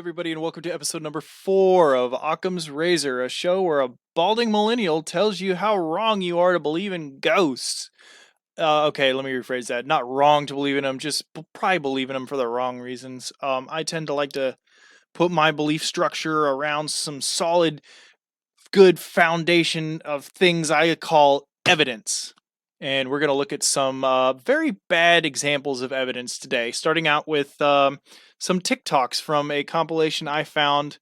everybody, and welcome to episode number 4 of Occam's Razor, a show where a balding millennial tells you how wrong you are to believe in ghosts. Okay, let me rephrase that. Not wrong to believe in them, just probably believe in them for the wrong reasons. I tend to like to put my belief structure around some solid, good foundation of things I call evidence. And we're going to look at some very bad examples of evidence today, starting out with some TikToks from a compilation I found,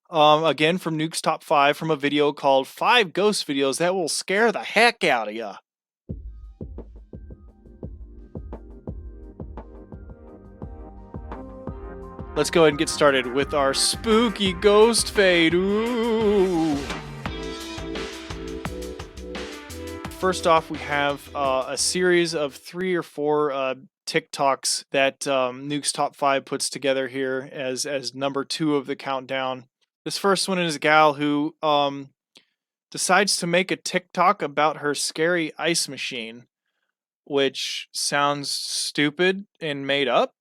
again, from Nuke's Top 5, from a video called 5 Ghost Videos That Will Scare the Heck Out of Ya. Let's go ahead and get started with our spooky ghost fade. Ooh. First off, we have a series of 3 or 4 TikToks that Nuke's Top 5 puts together here as number 2 of the countdown. This first one is a gal who decides to make a TikTok about her scary ice machine, which sounds stupid and made up,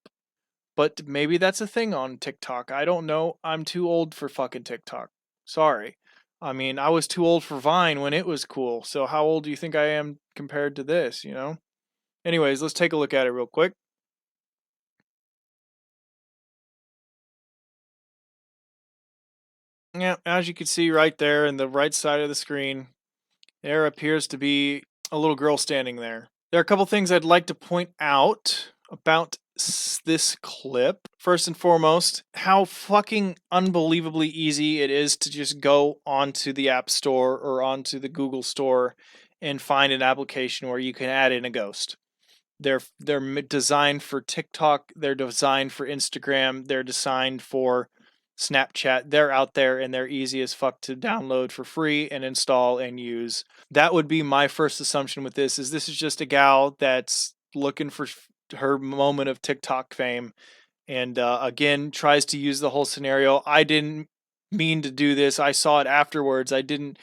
but maybe that's a thing on TikTok. I don't know. I'm too old for fucking TikTok. Sorry. I mean, I was too old for Vine when it was cool. So how old do you think I am compared to this, you know? Anyways, let's take a look at it real quick. Yeah, as you can see right there in the right side of the screen, there appears to be a little girl standing there. There are a couple things I'd like to point out about this clip. First and foremost, how fucking unbelievably easy it is to just go onto the App Store or onto the Google Store and find an application where you can add in a ghost. They're designed for TikTok, they're designed for Instagram, they're designed for Snapchat. They're out there and they're easy as fuck to download for free and install and use. That would be my first assumption with this is just a gal that's looking for her moment of TikTok fame and again tries to use the whole scenario. I didn't mean to do this. I saw it afterwards. I didn't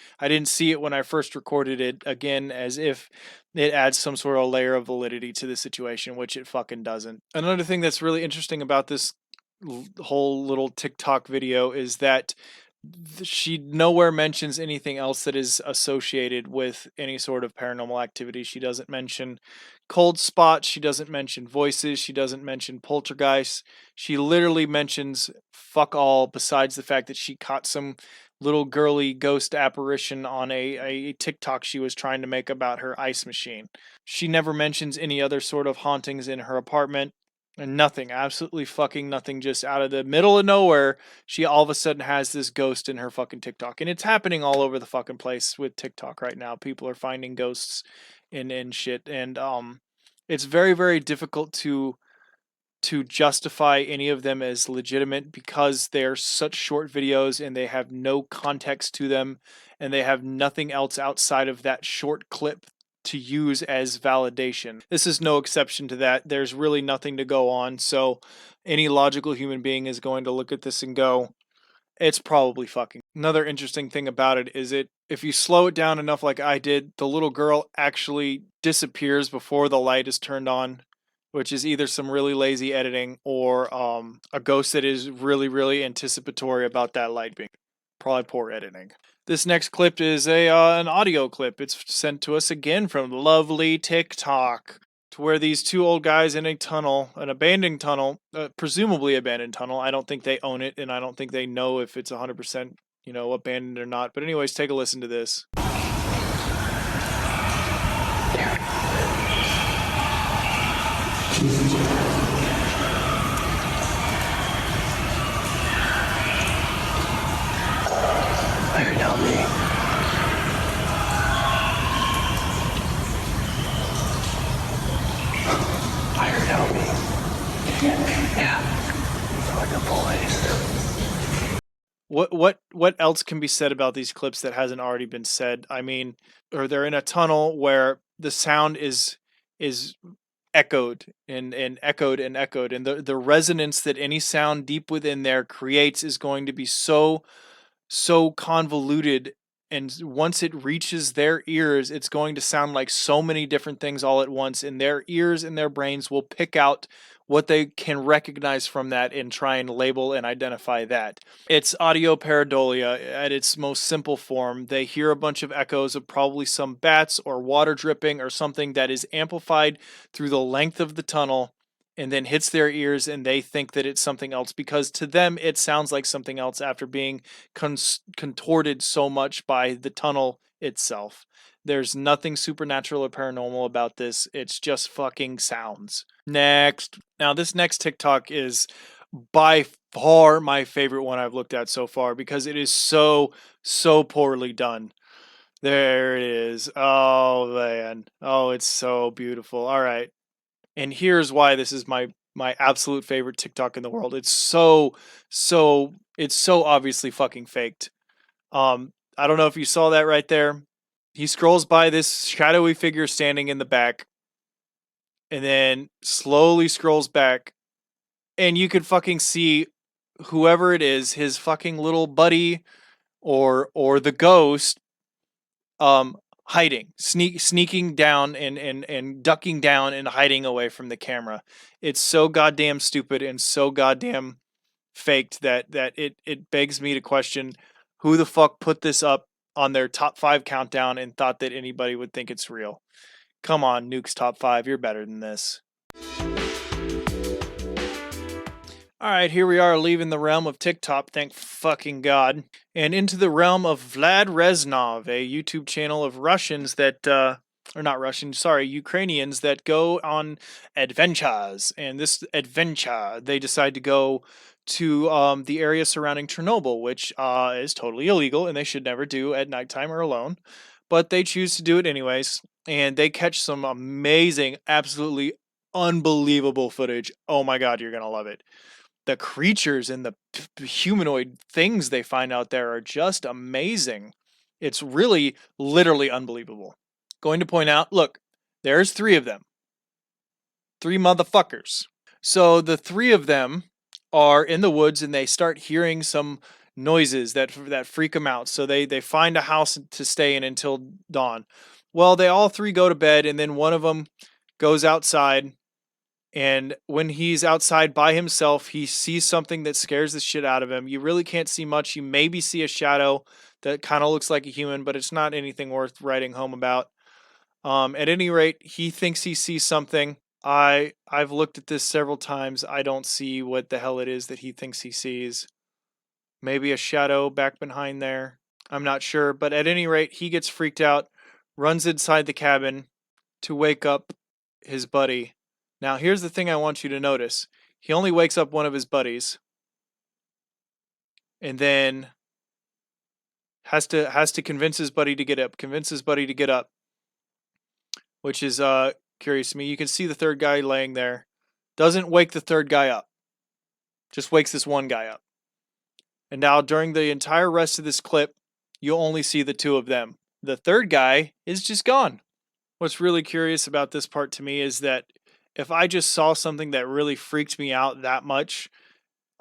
see it when I first recorded it, again, as if it adds some sort of layer of validity to the situation, which it fucking doesn't. Another thing that's really interesting about this whole little TikTok video is that she nowhere mentions anything else that is associated with any sort of paranormal activity. She doesn't mention cold spots. She doesn't mention voices. She doesn't mention poltergeists. She literally mentions fuck all besides the fact that she caught some little girly ghost apparition on a TikTok she was trying to make about her ice machine. She never mentions any other sort of hauntings in her apartment. And nothing, absolutely fucking nothing, just out of the middle of nowhere, she all of a sudden has this ghost in her fucking TikTok. And it's happening all over the fucking place with TikTok right now. People are finding ghosts in shit. And it's very, very difficult to justify any of them as legitimate because they're such short videos and they have no context to them and they have nothing else outside of that short clip to use as validation. This is no exception to that. There's really nothing to go on. So any logical human being is going to look at this and go, it's probably fucking. Another interesting thing about it is if you slow it down enough like I did, the little girl actually disappears before the light is turned on, which is either some really lazy editing or a ghost that is really, really anticipatory about that light being. Probably poor editing. This next clip is an audio clip. It's sent to us again from lovely TikTok, to where these 2 old guys in a tunnel, an abandoned tunnel, presumably abandoned tunnel. I don't think they own it, and I don't think they know if it's 100%, abandoned or not. But anyways, take a listen to this. Fire down me. Fire down me. Yeah. Like a voice. What else can be said about these clips that hasn't already been said? I mean, or they're in a tunnel where the sound is echoed and echoed and echoed, and the resonance that any sound deep within there creates is going to be so convoluted, and once it reaches their ears, it's going to sound like so many different things all at once, and their ears and their brains will pick out what they can recognize from that and try and label and identify that. It's audio pareidolia at its most simple form. They hear a bunch of echoes of probably some bats or water dripping or something that is amplified through the length of the tunnel and then hits their ears, and they think that it's something else because to them it sounds like something else after being contorted so much by the tunnel itself. There's nothing supernatural or paranormal about this. It's just fucking sounds. Next. Now, this next TikTok is by far my favorite one I've looked at so far because it is so poorly done. There it is. Oh, man. Oh, it's so beautiful. All right. And here's why this is my absolute favorite TikTok in the world. It's so obviously fucking faked. I don't know if you saw that right there. He scrolls by this shadowy figure standing in the back and then slowly scrolls back, and you could fucking see whoever it is, his fucking little buddy or the ghost, hiding, sneaking down and ducking down and hiding away from the camera. It's so goddamn stupid and so goddamn faked that it begs me to question who the fuck put this up on their top 5 countdown and thought that anybody would think it's real. Come on, Nuke's top 5, you're better than this. All right, here we are leaving the realm of TikTok, thank fucking God, and into the realm of Vlad Rezanov, a YouTube channel of Russians that, or not Russians, sorry, Ukrainians that go on adventures. And this adventure, they decide to go to the area surrounding Chernobyl, which is totally illegal and they should never do at nighttime or alone. But they choose to do it anyways, and they catch some amazing, absolutely unbelievable footage. Oh my God, you're gonna love it. The creatures and the humanoid things they find out there are just amazing. It's really literally unbelievable. Going to point out, look, there's 3 of them. 3 motherfuckers. So the 3 of them are in the woods and they start hearing some noises that freak them out. So they find a house to stay in until dawn. Well, they all 3 go to bed, and then one of them goes outside, and when he's outside by himself, he sees something that scares the shit out of him. You really can't see much. You maybe see a shadow that kind of looks like a human, but it's not anything worth writing home about. At any rate, he thinks he sees something. I've looked at this several times. I don't see what the hell it is that he thinks he sees. Maybe a shadow back behind there. I'm not sure, but at any rate, he gets freaked out, runs inside the cabin to wake up his buddy. Now, here's the thing I want you to notice. He only wakes up one of his buddies and then has to convince his buddy to get up, which is curious to me. You can see the third guy laying there. Doesn't wake the third guy up. Just wakes this one guy up. And now during the entire rest of this clip, you'll only see the 2 of them. The third guy is just gone. What's really curious about this part to me is that if I just saw something that really freaked me out that much,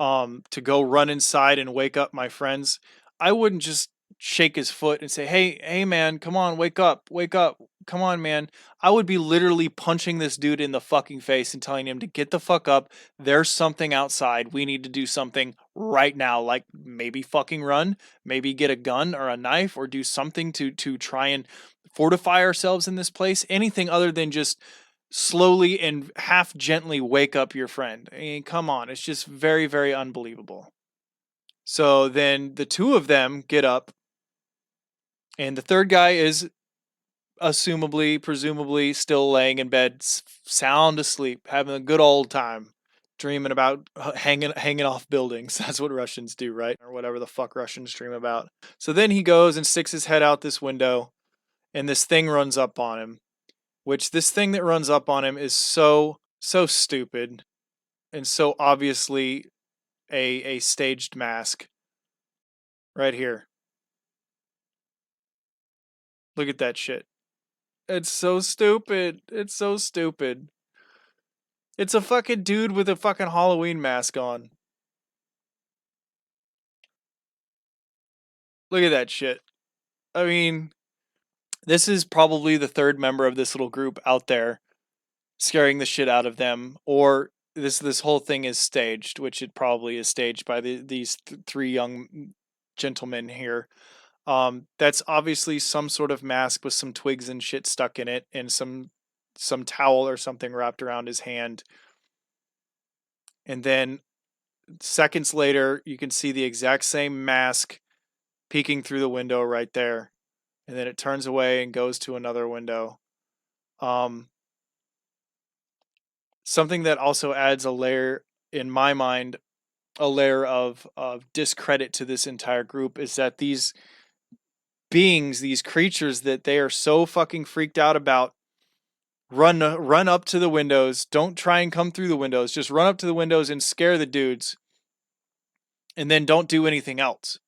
to go run inside and wake up my friends, I wouldn't just shake his foot and say, hey man, come on, wake up, come on, man. I would be literally punching this dude in the fucking face and telling him to get the fuck up. There's something outside. We need to do something right now. Like maybe fucking run, maybe get a gun or a knife or do something to try and fortify ourselves in this place. Anything other than just slowly and half gently wake up your friend. I mean, come on, it's just very, very unbelievable. So then the 2 of them get up, and the third guy is presumably still laying in bed, sound asleep, having a good old time, dreaming about hanging off buildings. That's what Russians do, right? Or whatever the fuck Russians dream about. So then he goes and sticks his head out this window, and this thing runs up on him. Which this thing that runs up on him is so stupid and so obviously a staged mask. Right here. Look at that shit. It's so stupid. It's so stupid. It's a fucking dude with a fucking Halloween mask on. Look at that shit. I mean, this is probably the 3rd member of this little group out there scaring the shit out of them, or this whole thing is staged, which it probably is staged by these three young gentlemen here. That's obviously some sort of mask with some twigs and shit stuck in it, and some towel or something wrapped around his hand. And then seconds later, you can see the exact same mask peeking through the window right there. And then it turns away and goes to another window. Um, Something that also adds a layer, in my mind, a layer of discredit to this entire group is that these beings, these creatures that they are so fucking freaked out about, run up to the windows. Don't try and come through the windows. Just run up to the windows and scare the dudes, and then don't do anything else.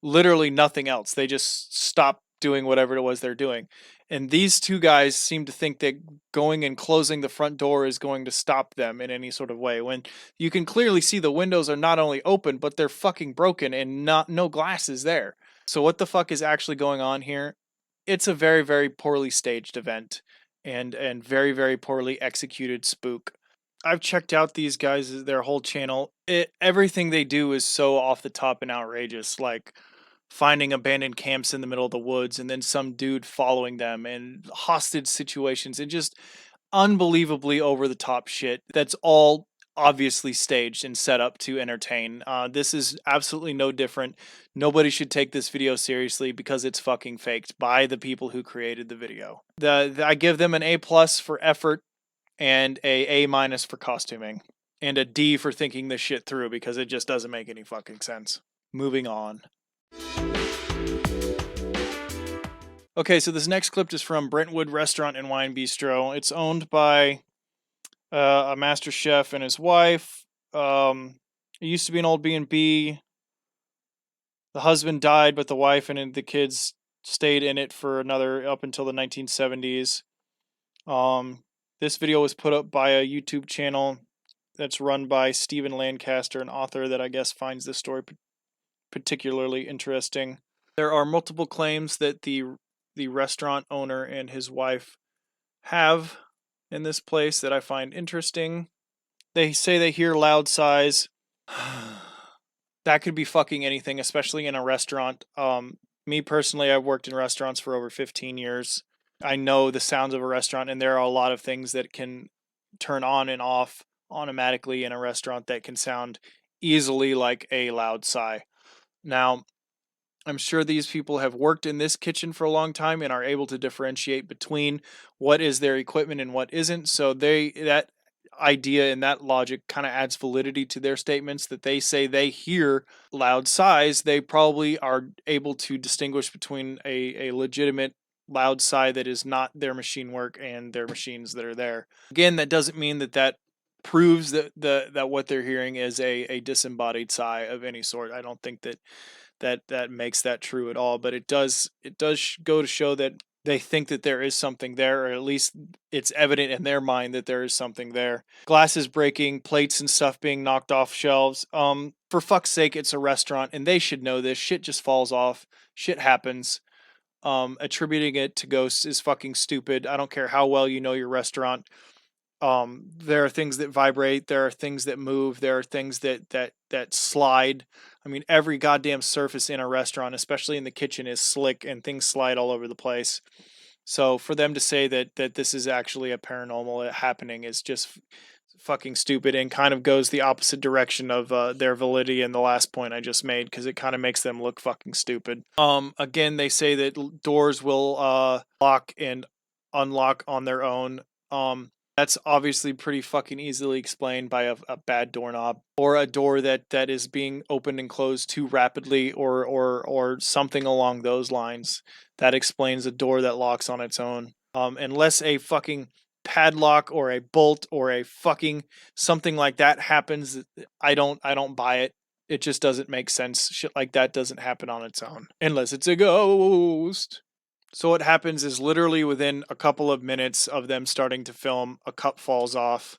Literally nothing else. They just stop doing whatever it was they're doing. And these two guys seem to think that going and closing the front door is going to stop them in any sort of way, when you can clearly see the windows are not only open, but they're fucking broken and no glass is there. So what the fuck is actually going on here? It's a very, very poorly staged event, and very, very poorly executed spook. I've checked out these guys, their whole channel. Everything they do is so off the top and outrageous, like finding abandoned camps in the middle of the woods and then some dude following them, and hostage situations, and just unbelievably over the top shit that's all obviously staged and set up to entertain. This is absolutely no different. Nobody should take this video seriously because it's fucking faked by the people who created the video. I give them an A+ for effort, and a A- for costuming, and a D for thinking this shit through, because it just doesn't make any fucking sense. Moving on. Okay, so this next clip is from Brentwood Restaurant and Wine Bistro. It's owned by a master chef and his wife. It used to be an old B&B. The husband died, but the wife and the kids stayed in it for another up until the 1970s. This video was put up by a YouTube channel that's run by Stephen Lancaster, an author that I guess finds this story particularly interesting. There are multiple claims that the restaurant owner and his wife have in this place that I find interesting. They say they hear loud sighs. That could be fucking anything, especially in a restaurant. Me personally, I've worked in restaurants for over 15 years. I know the sounds of a restaurant, and there are a lot of things that can turn on and off automatically in a restaurant that can sound easily like a loud sigh. Now, I'm sure these people have worked in this kitchen for a long time and are able to differentiate between what is their equipment and what isn't. So that idea and that logic kind of adds validity to their statements, that they say they hear loud sighs. They probably are able to distinguish between a legitimate loud sigh that is not their machine work and their machines that are there. Again, that doesn't mean that proves that what they're hearing is a disembodied sigh of any sort. I don't think that makes that true at all, but it does go to show that they think that there is something there, or at least it's evident in their mind that there is something there. Glasses breaking, plates and stuff being knocked off shelves. For fuck's sake, it's a restaurant and they should know this. Shit just falls off. Shit happens. Attributing it to ghosts is fucking stupid. I don't care how well you know your restaurant. There are things that vibrate, there are things that move, there are things that slide. I mean, every goddamn surface in a restaurant, especially in the kitchen, is slick and things slide all over the place. So for them to say that this is actually a paranormal happening is just fucking stupid, and kind of goes the opposite direction of their validity in the last point I just made, because it kind of makes them look fucking stupid. Again, they say that doors will lock and unlock on their own. That's obviously pretty fucking easily explained by a bad doorknob, or a door that is being opened and closed too rapidly, or something along those lines. That explains a door that locks on its own. Unless a fucking padlock or a bolt or a fucking something like that happens, I don't buy it. It just doesn't make sense. Shit like that doesn't happen on its own unless it's a ghost. So what happens is, literally within a couple of minutes of them starting to film, a cup falls off.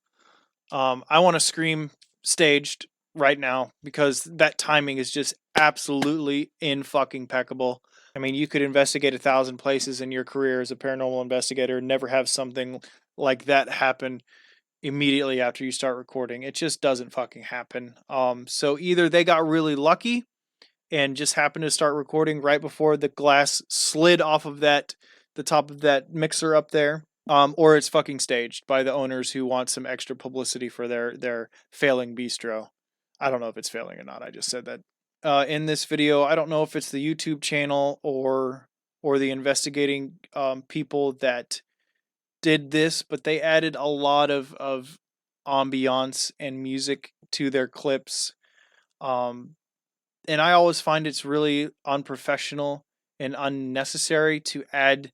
I want to scream staged right now, because that timing is just absolutely in fucking impeccable. I mean, you could investigate 1,000 places in your career as a paranormal investigator and never have something like that happen immediately after you start recording. It just doesn't fucking happen. So either they got really lucky and just happened to start recording right before the glass slid off of the top of that mixer up there. Or it's fucking staged by the owners who want some extra publicity for their failing bistro. I don't know if it's failing or not. I just said that. In this video, I don't know if it's the YouTube channel or the investigating people that did this, but they added a lot of ambiance and music to their clips. Um, and I always find it's really unprofessional and unnecessary to add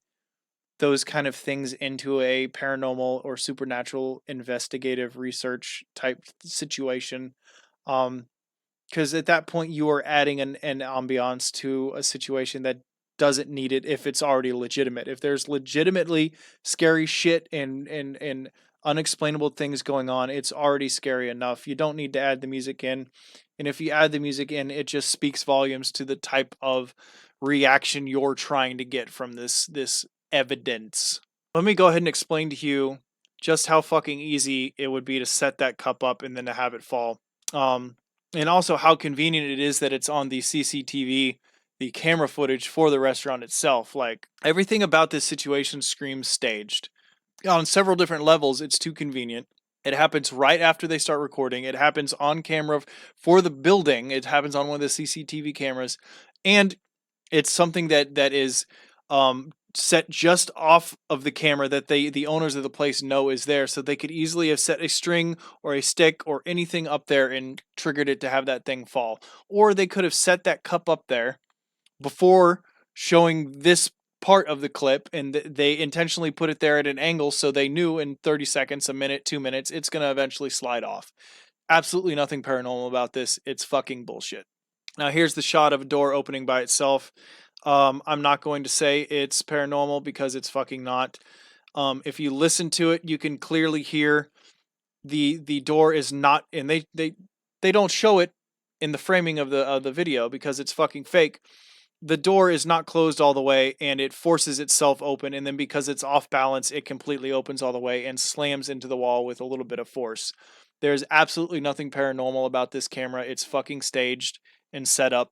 those kind of things into a paranormal or supernatural investigative research type situation. Because at that point you are adding an ambiance to a situation that doesn't need it if it's already legitimate. If there's legitimately scary shit and unexplainable things going on, it's already scary enough. You don't need to add the music in. And if you add the music in, it just speaks volumes to the type of reaction you're trying to get from this evidence. Let me go ahead and explain to you just how fucking easy it would be to set that cup up and then to have it fall. And also how convenient it is that it's on the CCTV, the camera footage for the restaurant itself. Like, everything about this situation screams staged. On several different levels, it's too convenient. It happens right after they start recording. It happens on camera for the building. It happens on one of the CCTV cameras. And it's something that is set just off of the camera that the owners of the place know is there, so they could easily have set a string or a stick or anything up there and triggered it to have that thing fall. Or they could have set that cup up there before showing this part of the clip, and they intentionally put it there at an angle so they knew in 30 seconds, a minute, 2 minutes, it's going to eventually slide off. Absolutely nothing paranormal about this. It's fucking bullshit. Now here's the shot of a door opening by itself. I'm not going to say it's paranormal because it's fucking not. If you listen to it, you can clearly hear the door is not, and they don't show it in the framing of the video because it's fucking fake. The door is not closed all the way, and it forces itself open, and then because it's off balance, it completely opens all the way and slams into the wall with a little bit of force. There's absolutely nothing paranormal about this camera. It's fucking staged and set up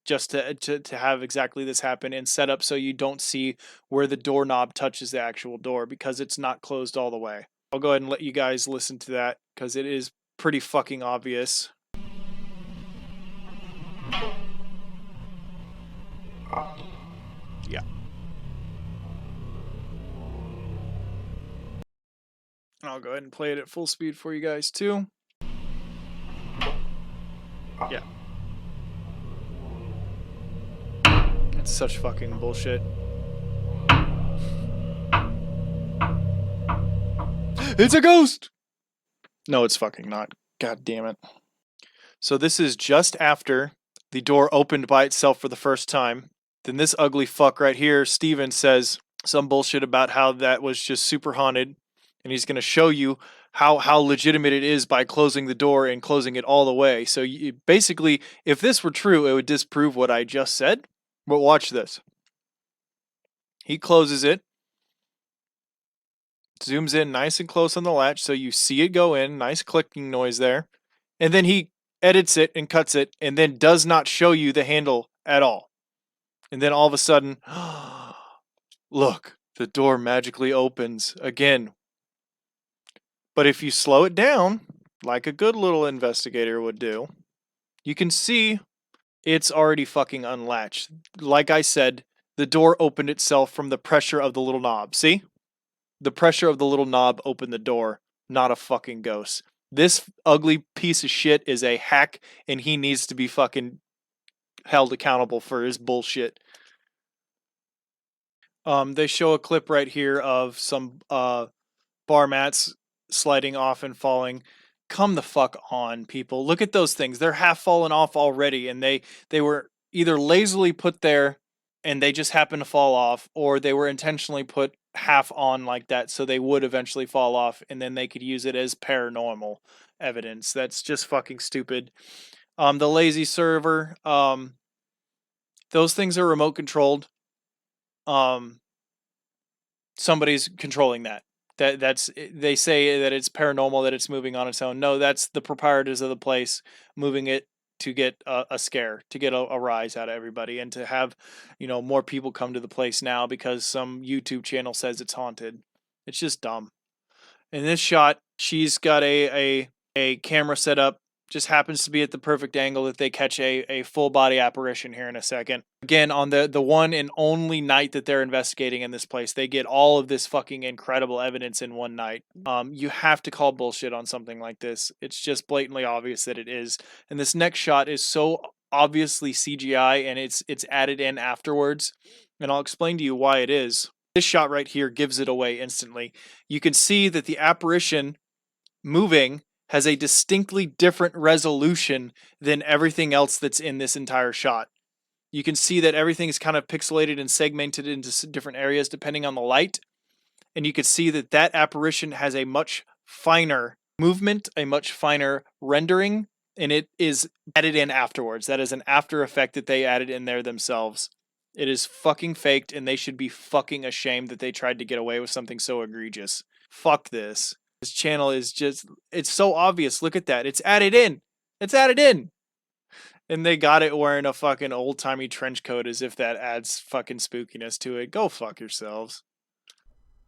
just to have exactly this happen, and set up so you don't see where the doorknob touches the actual door because it's not closed all the way. I'll go ahead and let you guys listen to that because it is pretty fucking obvious. Yeah. I'll go ahead and play it at full speed for you guys too. Yeah. It's such fucking bullshit. It's a ghost! No, it's fucking not. God damn it. So this is just after the door opened by itself for the first time. Then this ugly fuck right here, Steven, says some bullshit about how that was just super haunted. And he's going to show you how legitimate it is by closing the door and closing it all the way. So basically, if this were true, it would disprove what I just said. But watch this. He closes it, zooms in nice and close on the latch so you see it go in, nice clicking noise there. And then he edits it and cuts it and then does not show you the handle at all. And then all of a sudden, look, the door magically opens again. But if you slow it down, like a good little investigator would do, you can see it's already fucking unlatched. Like I said, the door opened itself from the pressure of the little knob. See? The pressure of the little knob opened the door, not a fucking ghost. This ugly piece of shit is a hack, and he needs to be fucking held accountable for his bullshit. They show a clip right here of some bar mats sliding off and falling. Come the fuck on, people. Look at those things. They're half fallen off already, and they were either lazily put there and they just happen to fall off, or they were intentionally put half on like that so they would eventually fall off, and then they could use it as paranormal evidence. That's just fucking stupid. The lazy server, those things are remote controlled. Somebody's controlling that. They say that it's paranormal, that it's moving on its own. No, that's the proprietors of the place moving it to get a scare, to get a rise out of everybody, and to have, more people come to the place now because some YouTube channel says it's haunted. It's just dumb. In this shot, she's got a camera set up, just happens to be at the perfect angle that they catch a full body apparition here in a second. Again, on the one and only night that they're investigating in this place, they get all of this fucking incredible evidence in one night. You have to call bullshit on something like this. It's just blatantly obvious that it is. And this next shot is so obviously CGI, and it's added in afterwards. And I'll explain to you why it is. This shot right here gives it away instantly. You can see that the apparition moving has a distinctly different resolution than everything else that's in this entire shot. You can see that everything is kind of pixelated and segmented into different areas depending on the light. And you can see that that apparition has a much finer movement, a much finer rendering, and it is added in afterwards. That is an after effect that they added in there themselves. It is fucking faked, and they should be fucking ashamed that they tried to get away with something so egregious. Fuck this. This channel is just, it's so obvious. Look at that. It's added in. It's added in. And they got it wearing a fucking old-timey trench coat as if that adds fucking spookiness to it. Go fuck yourselves.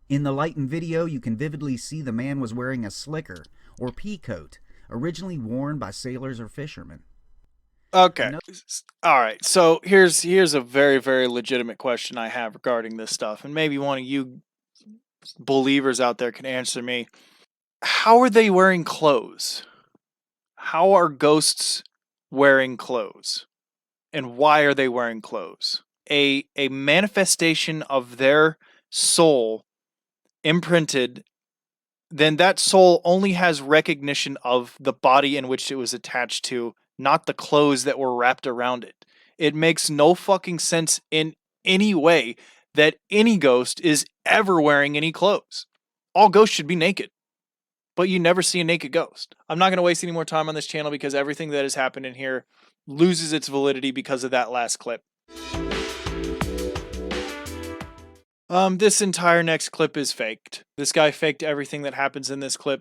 In the lightened video, you can vividly see the man was wearing a slicker, or pea coat, originally worn by sailors or fishermen. Okay. All right. So here's a very, very legitimate question I have regarding this stuff. And maybe one of you believers out there can answer me. How are they wearing clothes? How are ghosts wearing clothes? And why are they wearing clothes? A manifestation of their soul imprinted, then that soul only has recognition of the body in which it was attached to, not the clothes that were wrapped around it. It makes no fucking sense in any way that any ghost is ever wearing any clothes. All ghosts should be naked. But you never see a naked ghost. I'm not going to waste any more time on this channel because everything that has happened in here loses its validity because of that last clip. This entire next clip is faked. This guy faked everything that happens in this clip.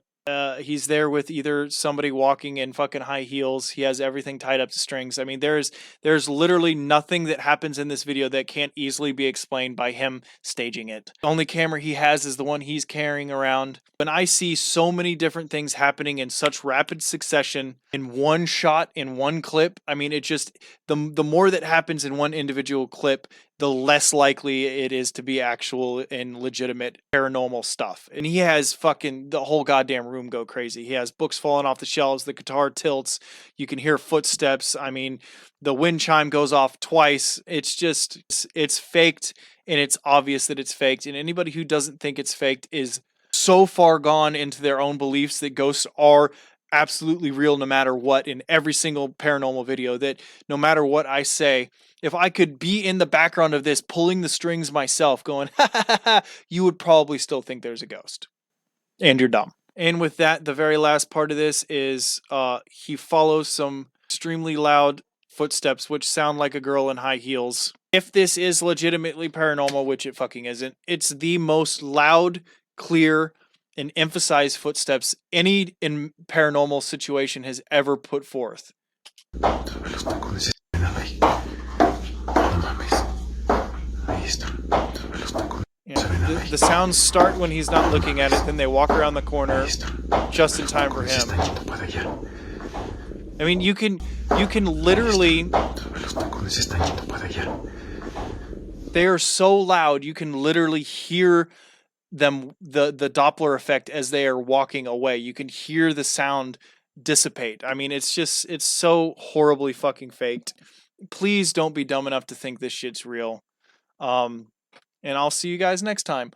He's there with either somebody walking in fucking high heels. He has everything tied up to strings. I mean, there's literally nothing that happens in this video that can't easily be explained by him staging it. The only camera he has is the one he's carrying around. When I see so many different things happening in such rapid succession in one shot, in one clip, I mean, it just, the more that happens in one individual clip, the less likely it is to be actual and legitimate paranormal stuff. And he has fucking the whole goddamn room go crazy. He has books falling off the shelves, the guitar tilts, you can hear footsteps. I mean, the wind chime goes off twice. It's just, it's faked, and it's obvious that it's faked. And anybody who doesn't think it's faked is so far gone into their own beliefs that ghosts are absolutely real no matter what in every single paranormal video, that no matter what I say, if I could be in the background of this pulling the strings myself going, ha ha ha ha, you would probably still think there's a ghost. And you're dumb. And with that, the very last part of this is he follows some extremely loud footsteps, which sound like a girl in high heels. If this is legitimately paranormal, which it fucking isn't, it's the most loud, clear, and emphasized footsteps any in paranormal situation has ever put forth. Yeah, the sounds start when he's not looking at it, then they walk around the corner just in time for him. I mean, you can literally, they are so loud, you can literally hear them, the Doppler effect as they are walking away. You can hear the sound dissipate. I mean, it's just, it's so horribly fucking faked. Please don't be dumb enough to think this shit's real. And I'll see you guys next time.